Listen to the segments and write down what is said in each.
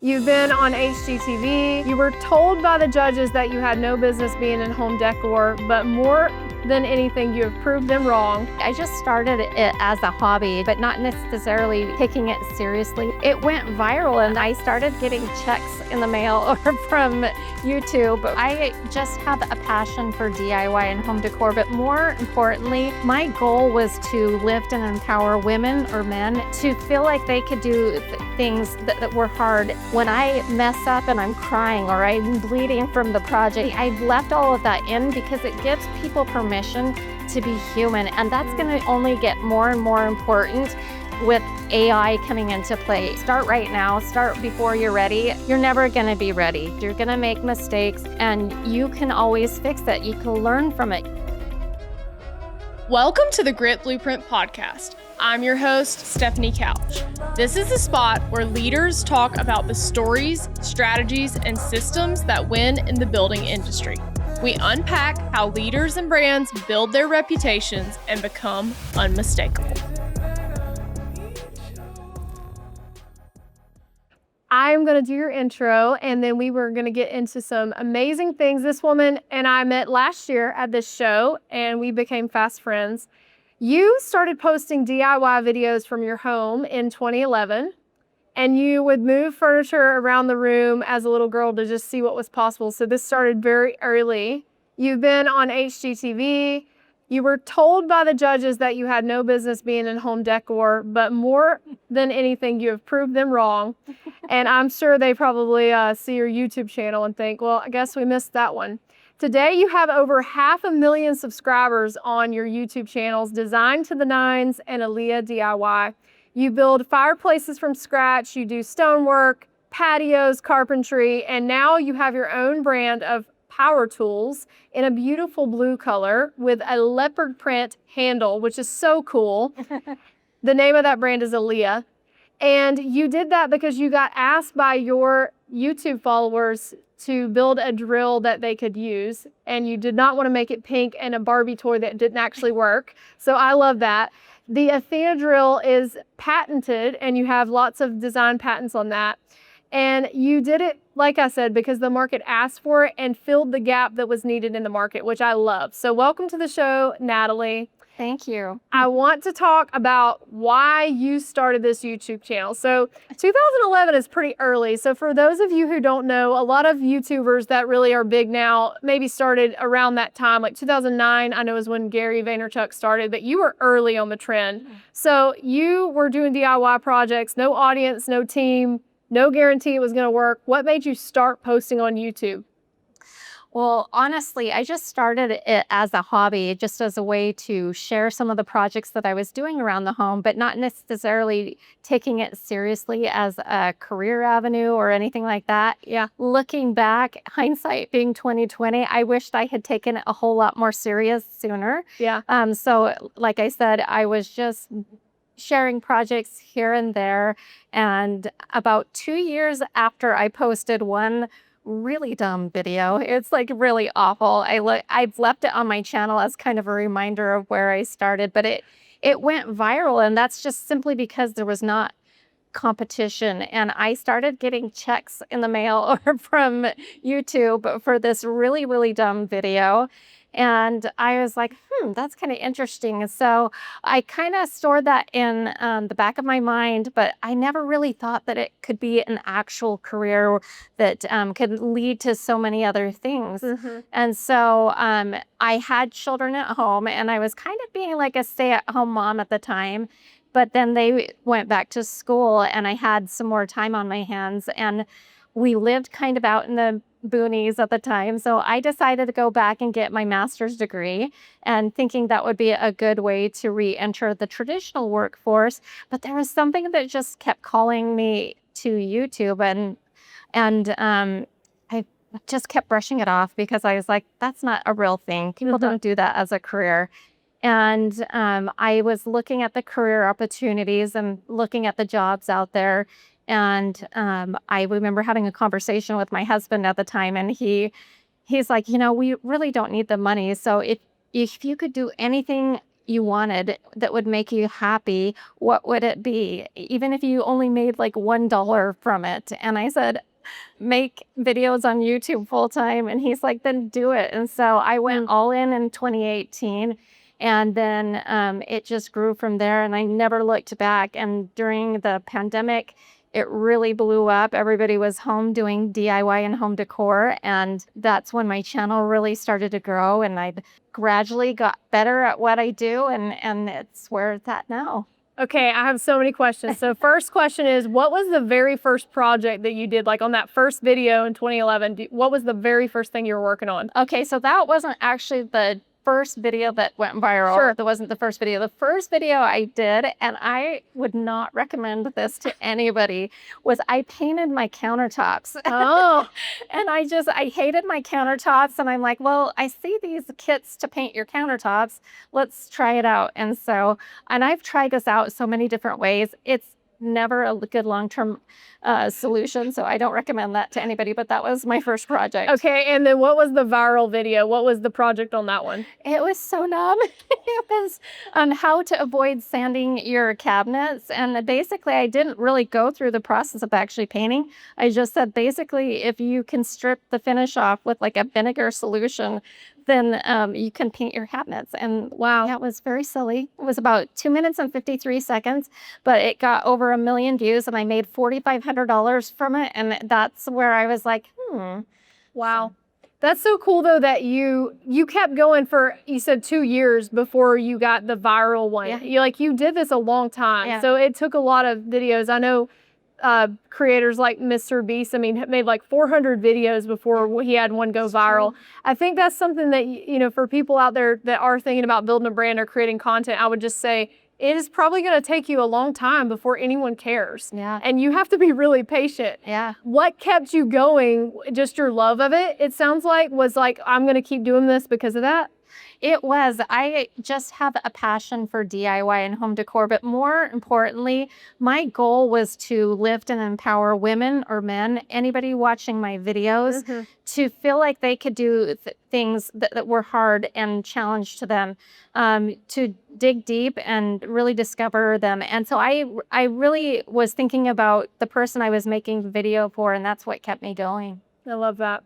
You've been on HGTV. You were told by the judges that you had no business being in home decor, but more than anything, you have proved them wrong. I just started it as a hobby, but not necessarily taking it seriously. It went viral and I started getting checks in the mail or from YouTube. I just have a passion for DIY and home decor, but more importantly, my goal was to lift and empower women or men to feel like they could do things that were hard. When I mess up and I'm crying or I'm bleeding from the project, I've left all of that in because it gives people permission to be human. And that's gonna only get more and more important with AI coming into play. Start right now, start before you're ready. You're never gonna be ready. You're gonna make mistakes and you can always fix it. You can learn from it. Welcome to the Grit Blueprint Podcast. I'm your host, Stephanie Couch. This is the spot where leaders talk about the stories, strategies, and systems that win in the building industry. We unpack how leaders and brands build their reputations and become unmistakable. I'm going to do your intro, and then we were going to get into some amazing things. This woman and I met last year at this show, and we became fast friends. You started posting DIY videos from your home in 2011, and you would move furniture around the room as a little girl to just see what was possible. So this started very early. You've been on HGTV. You were told by the judges that you had no business being in home decor, but more than anything, you have proved them wrong. And I'm sure they probably see your YouTube channel and think, well, I guess we missed that one. Today, you have over 500,000 subscribers on your YouTube channels, Designed to the Nines and Aleah DIY. You build fireplaces from scratch, you do stonework, patios, carpentry, and now you have your own brand of power tools in a beautiful blue color with a leopard print handle, which is so cool. The name of that brand is Aleah. And you did that because you got asked by your YouTube followers to build a drill that they could use, and you did not want to make it pink and a Barbie toy that didn't actually work. So I love that. The Athena drill is patented, and you have lots of design patents on that. And you did it, like I said, because the market asked for it and filled the gap that was needed in the market, which I love. So welcome to the show, NataLee. Thank you. I want to talk about why you started this YouTube channel. So 2011 is pretty early. So for those of you who don't know, a lot of YouTubers that really are big now maybe started around that time, like 2009, I know is when Gary Vaynerchuk started, but you were early on the trend. So you were doing DIY projects, no audience, no team, no guarantee it was going to work. What made you start posting on YouTube? Well, honestly, I just started it as a hobby, just as a way to share some of the projects that I was doing around the home, but not necessarily taking it seriously as a career avenue or anything like that. Yeah. Looking back, hindsight being 2020, I wished I had taken it a whole lot more serious sooner. Yeah. So like I said, I was just sharing projects here and there. And about 2 years after I posted one really dumb video, it's like really awful. I've left it on my channel as kind of a reminder of where I started, but it went viral, and that's just simply because there was not competition. And I started getting checks in the mail or from YouTube for this really, really dumb video. And I was like, that's kind of interesting. So I kind of stored that in the back of my mind, but I never really thought that it could be an actual career that could lead to so many other things. Mm-hmm. And so I had children at home, and I was kind of being like a stay-at-home mom at the time. But then they went back to school, and I had some more time on my hands, and we lived kind of out in the boonies at the time. So I decided to go back and get my master's degree, and thinking that would be a good way to re-enter the traditional workforce. But there was something that just kept calling me to YouTube, and I just kept brushing it off because I was like, that's not a real thing. People don't do that as a career. And I was looking at the career opportunities and looking at the jobs out there. And I remember having a conversation with my husband at the time, and he's like, we really don't need the money. So if you could do anything you wanted that would make you happy, what would it be? Even if you only made like $1 from it. And I said, make videos on YouTube full time. And he's like, then do it. And so I went all in 2018. And then it just grew from there. And I never looked back. And during the pandemic, it really blew up. Everybody was home doing DIY and home decor. And that's when my channel really started to grow. And I gradually got better at what I do. And it's where it's at now. Okay, I have so many questions. So first question is, what was the very first project that you did? Like on that first video in 2011, what was the very first thing you were working on? Okay, so that wasn't actually the first video that went viral. Sure. That wasn't the first video. The first video I did, and I would not recommend this to anybody, was I painted my countertops. Oh. And I hated my countertops. And I'm like, well, I see these kits to paint your countertops. Let's try it out. And I've tried this out so many different ways. It's never a good long-term solution. So I don't recommend that to anybody, but that was my first project. Okay, and then what was the viral video? What was the project on that one? It was so numb. It was on how to avoid sanding your cabinets. And basically, I didn't really go through the process of actually painting. I just said, basically, if you can strip the finish off with like a vinegar solution, then you can paint your cabinets. And wow, that was very silly. It was about 2 minutes and 53 seconds, but it got over 1 million views and I made $4,500 from it. And that's where I was like, Wow. That's so cool though that you kept going for, you said 2 years before you got the viral one. Yeah. You did this a long time. Yeah. So it took a lot of videos. I know creators like Mr. Beast, made like 400 videos before he had one go viral. I think that's something that, for people out there that are thinking about building a brand or creating content, I would just say, it is probably going to take you a long time before anyone cares. Yeah. And you have to be really patient. Yeah. What kept you going, just your love of it, it sounds like, was like, I'm going to keep doing this because of that? It was. I just have a passion for DIY and home decor, but more importantly, my goal was to lift and empower women or men, anybody watching my videos, to feel like they could do things that were hard and challenge to them, to dig deep and really discover them. And so I really was thinking about the person I was making the video for, and that's what kept me going. I love that.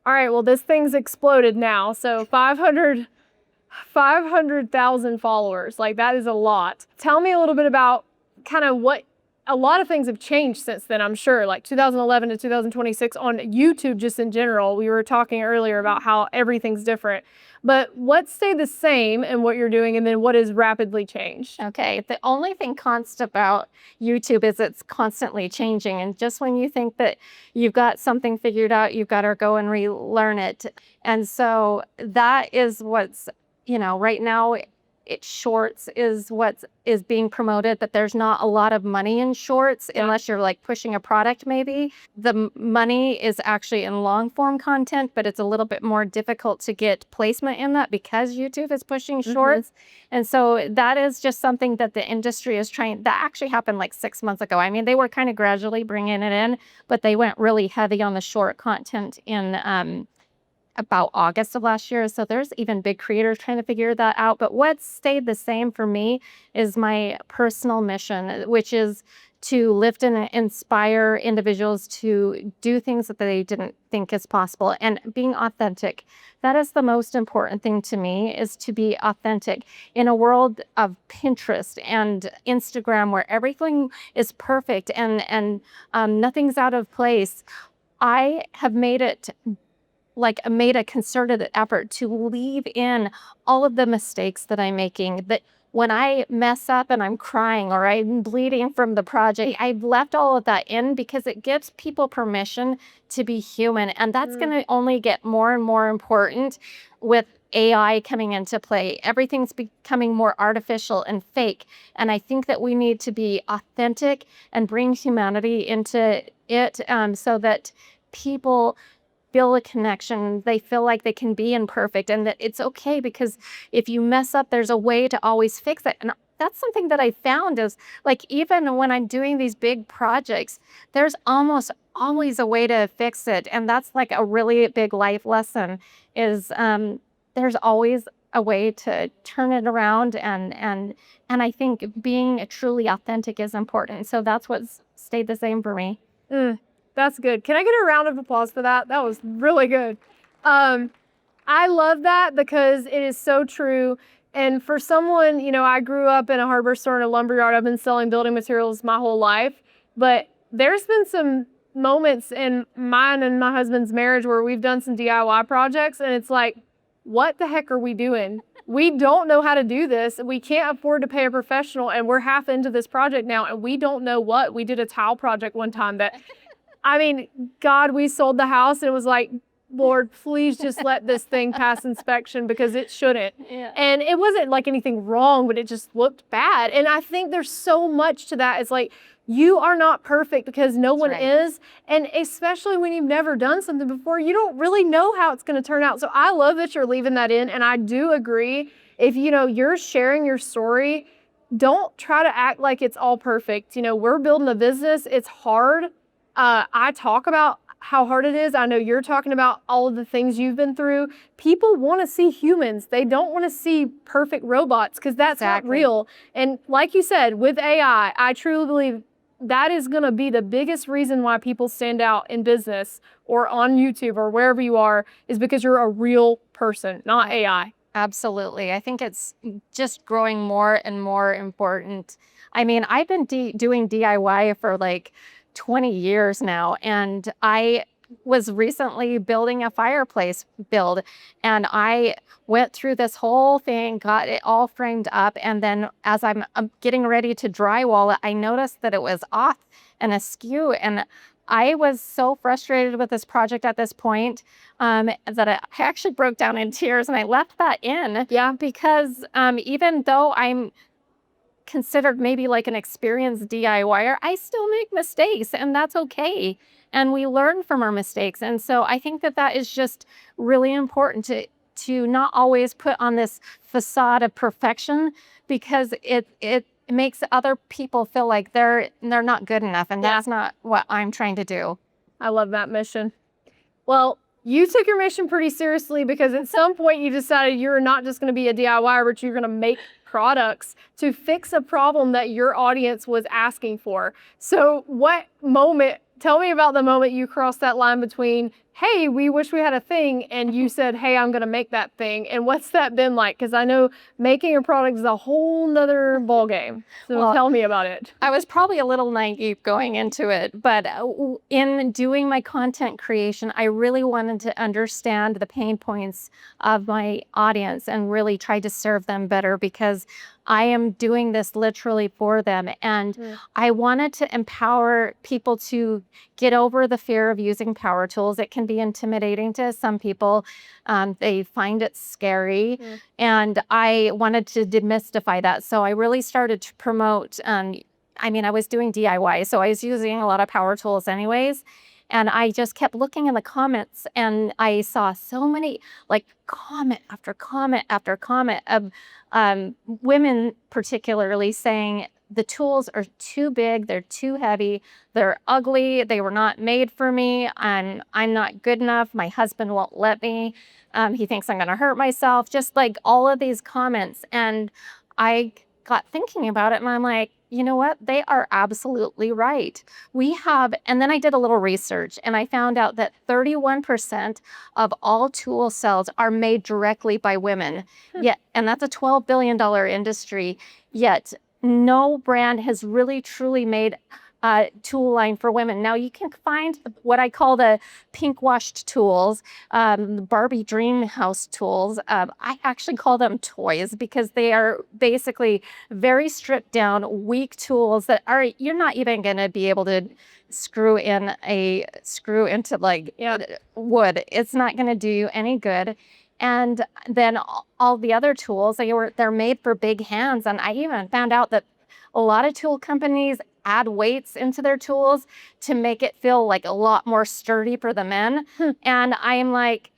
All right, well, this thing's exploded now. So 500,000 followers, like that is a lot. Tell me a little bit about kind of what, a lot of things have changed since then, I'm sure, like 2011 to 2026 on YouTube, just in general. We were talking earlier about how everything's different, but what stayed the same in what you're doing, and then what has rapidly changed? Okay, the only thing constant about YouTube is it's constantly changing. And just when you think that you've got something figured out, you've got to go and relearn it. And so that is what's, right now, shorts is what is being promoted, but there's not a lot of money in shorts unless you're like pushing a product maybe. The money is actually in long form content, but it's a little bit more difficult to get placement in that because YouTube is pushing shorts. And so that is just something that the industry is trying. That actually happened like 6 months ago. They were kind of gradually bringing it in, but they went really heavy on the short content in about August of last year. So there's even big creators trying to figure that out. But what stayed the same for me is my personal mission, which is to lift and inspire individuals to do things that they didn't think is possible, and being authentic. That is the most important thing to me, is to be authentic. In a world of Pinterest and Instagram where everything is perfect and nothing's out of place, I have made a concerted effort to leave in all of the mistakes that I'm making, that when I mess up and I'm crying or I'm bleeding from the project, I've left all of that in because it gives people permission to be human. And that's going to only get more and more important with AI coming into play. Everything's becoming more artificial and fake. And I think that we need to be authentic and bring humanity into it, so that people feel a connection. They feel like they can be imperfect and that it's okay, because if you mess up, there's a way to always fix it. And that's something that I found is, like, even when I'm doing these big projects, there's almost always a way to fix it. And that's like a really big life lesson, is there's always a way to turn it around, and I think being truly authentic is important. So that's what's stayed the same for me. That's good. Can I get a round of applause for that? That was really good. I love that because it is so true. And for someone, I grew up in a hardware store and a lumber yard. I've been selling building materials my whole life. But there's been some moments in mine and my husband's marriage where we've done some DIY projects, and it's like, what the heck are we doing? We don't know how to do this. We can't afford to pay a professional, and we're half into this project now, and we don't know what. We did a tile project one time that, God, we sold the house, and it was like, Lord, please just let this thing pass inspection because it shouldn't. Yeah. And it wasn't like anything wrong, but it just looked bad. And I think there's so much to that. It's like, you are not perfect because no one is. And especially when you've never done something before, you don't really know how it's going to turn out. So I love that you're leaving that in. And I do agree. If, you're sharing your story, don't try to act like it's all perfect. We're building a business. It's hard. I talk about how hard it is. I know you're talking about all of the things you've been through. People want to see humans. They don't want to see perfect robots because that's not real. And like you said, with AI, I truly believe that is going to be the biggest reason why people stand out in business or on YouTube or wherever you are, is because you're a real person, not AI. Absolutely. I think it's just growing more and more important. I've been doing DIY for like 20 years now, and I was recently building a fireplace build, and I went through this whole thing, got it all framed up, and then as I'm getting ready to drywall it, I noticed that it was off and askew, and I was so frustrated with this project at this point that I actually broke down in tears, and I left that in. Yeah. Because even though I'm considered maybe like an experienced DIYer, I still make mistakes, and that's okay. And we learn from our mistakes. And so I think that is just really important to not always put on this facade of perfection, because it makes other people feel like they're not good enough. And that's not what I'm trying to do. I love that mission. Well, you took your mission pretty seriously, because at some point you decided you're not just going to be a DIYer, but you're going to make products to fix a problem that your audience was asking for. So tell me about the moment you crossed that line between, hey, we wish we had a thing, and you said, hey, I'm going to make that thing. And what's that been like? Because I know making a product is a whole nother ballgame. So tell me about it. I was probably a little naive going into it, but in doing my content creation, I really wanted to understand the pain points of my audience and really try to serve them better, because I am doing this literally for them. And I wanted to empower people to get over the fear of using power tools. It can be intimidating to some people. They find it scary. And I wanted to demystify that. So I really started to promote, I was doing DIY, so I was using a lot of power tools anyways. And I just kept looking in the comments, and I saw so many, like, comment after comment after comment of women particularly saying the tools are too big, they're too heavy, they're ugly, they were not made for me, I'm not good enough, my husband won't let me, he thinks I'm gonna hurt myself, just like all of these comments. And I got thinking about it, and I'm like, you know what? They are absolutely right. And then I did a little research, and I found out that 31% of all tool sales are made directly by women. And that's a $12 billion industry. Yet no brand has really truly made a tool line for women. Now you can find what I call the pink washed tools, Barbie dream house tools. I actually call them toys, because they are basically very stripped down, weak tools that you're not even going to be able to screw into like wood. It's not going to do you any good. And then all the other tools, they're made for big hands. And I even found out that a lot of tool companies add weights into their tools to make it feel like a lot more sturdy for the men. And I'm like,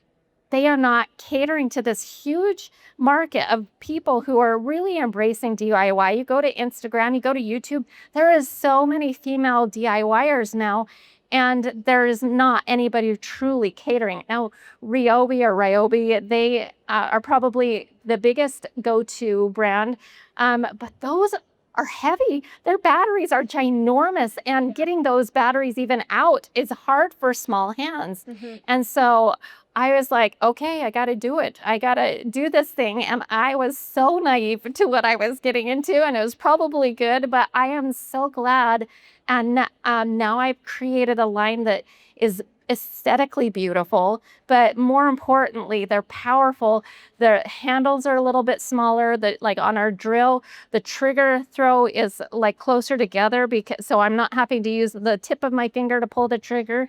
they are not catering to this huge market of people who are really embracing DIY. You go to Instagram, you go to YouTube, there is so many female DIYers now. And there's not anybody truly catering. Now, Ryobi, they are probably the biggest go-to brand, but those are heavy. Their batteries are ginormous, and getting those batteries even out is hard for small hands. And so I was like, okay, I got to do it. I got to do this thing. And I was so naive to what I was getting into, and it was probably good, but I am so glad. And now I've created a line that is aesthetically beautiful, but more importantly, they're powerful. The handles are a little bit smaller. Like on our drill, the trigger throw is like closer together, so I'm not having to use the tip of my finger to pull the trigger.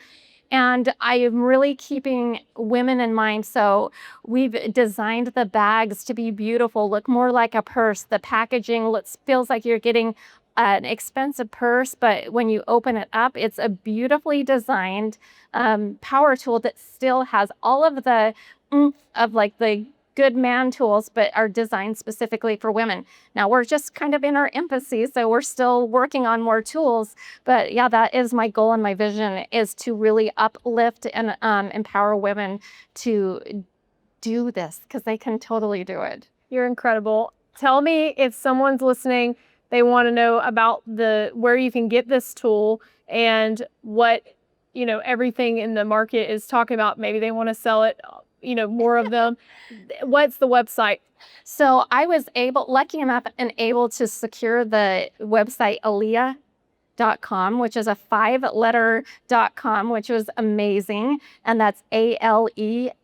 And I am really keeping women in mind. So we've designed the bags to be beautiful, look more like a purse. The packaging feels like you're getting an expensive purse, but when you open it up, it's a beautifully designed power tool that still has all of the oomph of like the good man tools, but are designed specifically for women. Now we're just kind of in our infancy, so we're still working on more tools. But yeah, that is my goal and my vision, is to really uplift and empower women to do this, because they can totally do it. You're incredible. Tell me, if someone's listening, they want to know about where you can get this tool and what, everything in the market is talking about. Maybe they want to sell it, more of them. What's the website? So I was lucky enough and able to secure the website Aleah.com, which is a 5-letter.com, which was amazing. And that's ALEAH.com.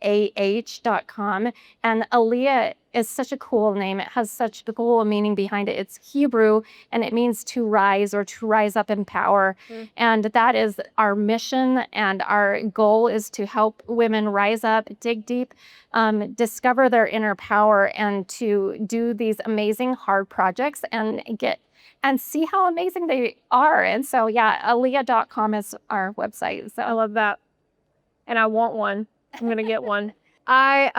And Aleah is such a cool name. It has such a cool meaning behind it. It's Hebrew, and it means to rise or to rise up in power. And that is our mission, and our goal is to help women rise up, dig deep, discover their inner power, and to do these amazing hard projects and see how amazing they are. And so, yeah, Aleah.com is our website. So I love that. And I want one. I'm going to get one. I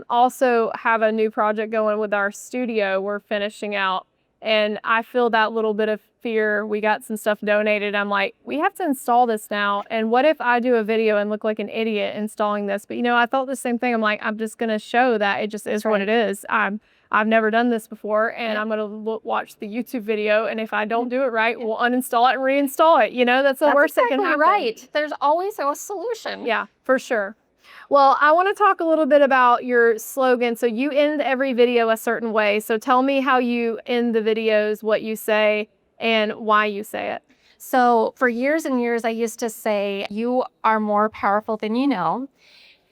also have a new project going with our studio we're finishing out. And I feel that little bit of fear. We got some stuff donated. I'm like, we have to install this now. And what if I do a video and look like an idiot installing this? But, I thought the same thing. I'm like, I'm just going to show that it just is what it is. I've never done this before, and I'm going to watch the YouTube video, and if I don't do it right, we'll uninstall it and reinstall it. That's the worst that can happen. Right. There's always a solution. Yeah, for sure. Well, I want to talk a little bit about your slogan. So you end every video a certain way. So tell me how you end the videos, what you say, and why you say it. So for years and years, I used to say, you are more powerful than you know.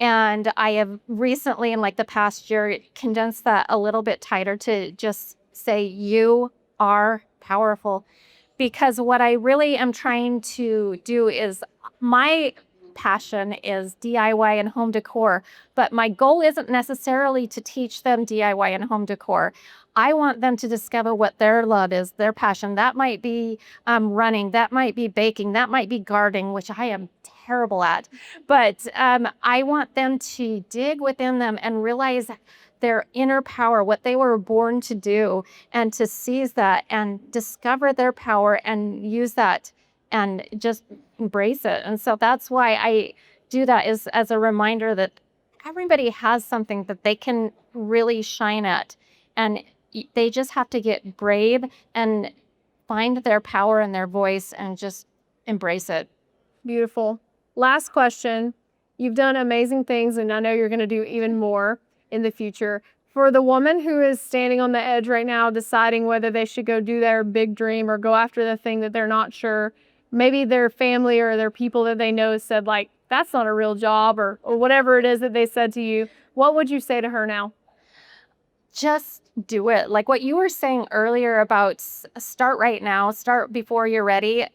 And I have recently, in like the past year, condensed that a little bit tighter to just say, you are powerful. Because what I really am trying to do is, my passion is DIY and home decor, but my goal isn't necessarily to teach them DIY and home decor. I want them to discover what their love is, their passion. That might be running, that might be baking, that might be gardening, which I am terrible at. But I want them to dig within them and realize their inner power, what they were born to do, and to seize that and discover their power and use that and just embrace it. And so that's why I do that, is as a reminder that everybody has something that they can really shine at. And they just have to get brave and find their power and their voice and just embrace it. Beautiful. Last question. You've done amazing things, and I know you're going to do even more in the future. For the woman who is standing on the edge right now, deciding whether they should go do their big dream or go after the thing that they're not sure, maybe their family or their people that they know said, like, that's not a real job, or whatever it is that they said to you, what would you say to her now? Just do it. Like what you were saying earlier about start right now, start before you're ready.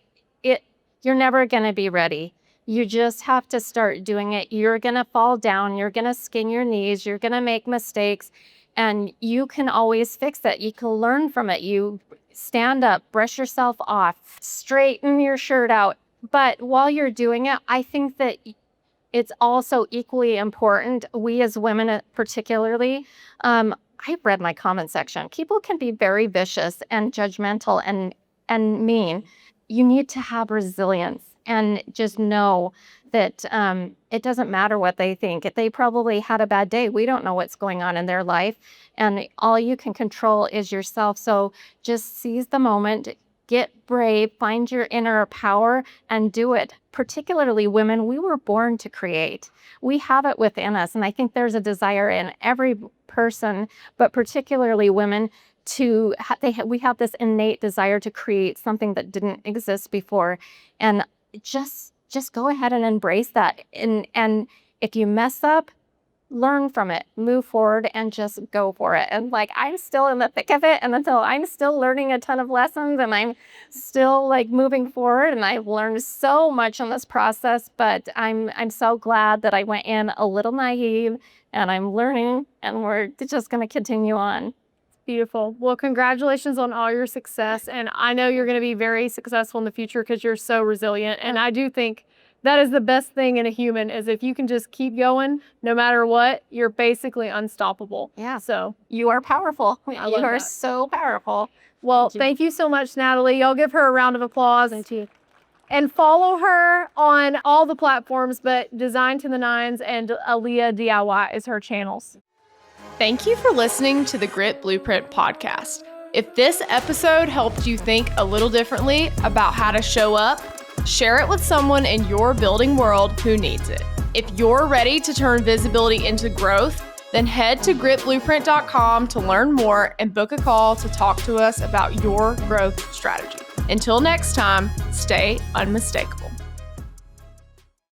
You're never going to be ready. You just have to start doing it. You're going to fall down. You're going to skin your knees. You're going to make mistakes, and you can always fix it. You can learn from it. You stand up, brush yourself off, straighten your shirt out. But while you're doing it, I think that it's also equally important, we as women particularly, I've read my comment section. People can be very vicious and judgmental and mean. You need to have resilience and just know that it doesn't matter what they think. They probably had a bad day. We don't know what's going on in their life, and all you can control is yourself. So just seize the moment, get brave, find your inner power, and do it. Particularly women, we were born to create. We have it within us, and I think there's a desire in every person, but particularly women, we have this innate desire to create something that didn't exist before, and just go ahead and embrace that. And if you mess up, learn from it, move forward, and just go for it. And like, I'm still in the thick of it, and until I'm still learning a ton of lessons, and I'm still like moving forward, and I've learned so much in this process, but I'm so glad that I went in a little naive, and I'm learning, and we're just going to continue on. Beautiful. Well, congratulations on all your success. And I know you're going to be very successful in the future because you're so resilient. And I do think that is the best thing in a human, is if you can just keep going, no matter what, you're basically unstoppable. Yeah. So You are powerful. I You love are that. so powerful. Well, thank you so much, NataLee. Y'all give her a round of applause. Thank you. And follow her on all the platforms, but Design to the Nines and Aleah DIY is her channels. Thank you for listening to the Grit Blueprint podcast. If this episode helped you think a little differently about how to show up, share it with someone in your building world who needs it. If you're ready to turn visibility into growth, then head to gritblueprint.com to learn more and book a call to talk to us about your growth strategy. Until next time, stay unmistakable.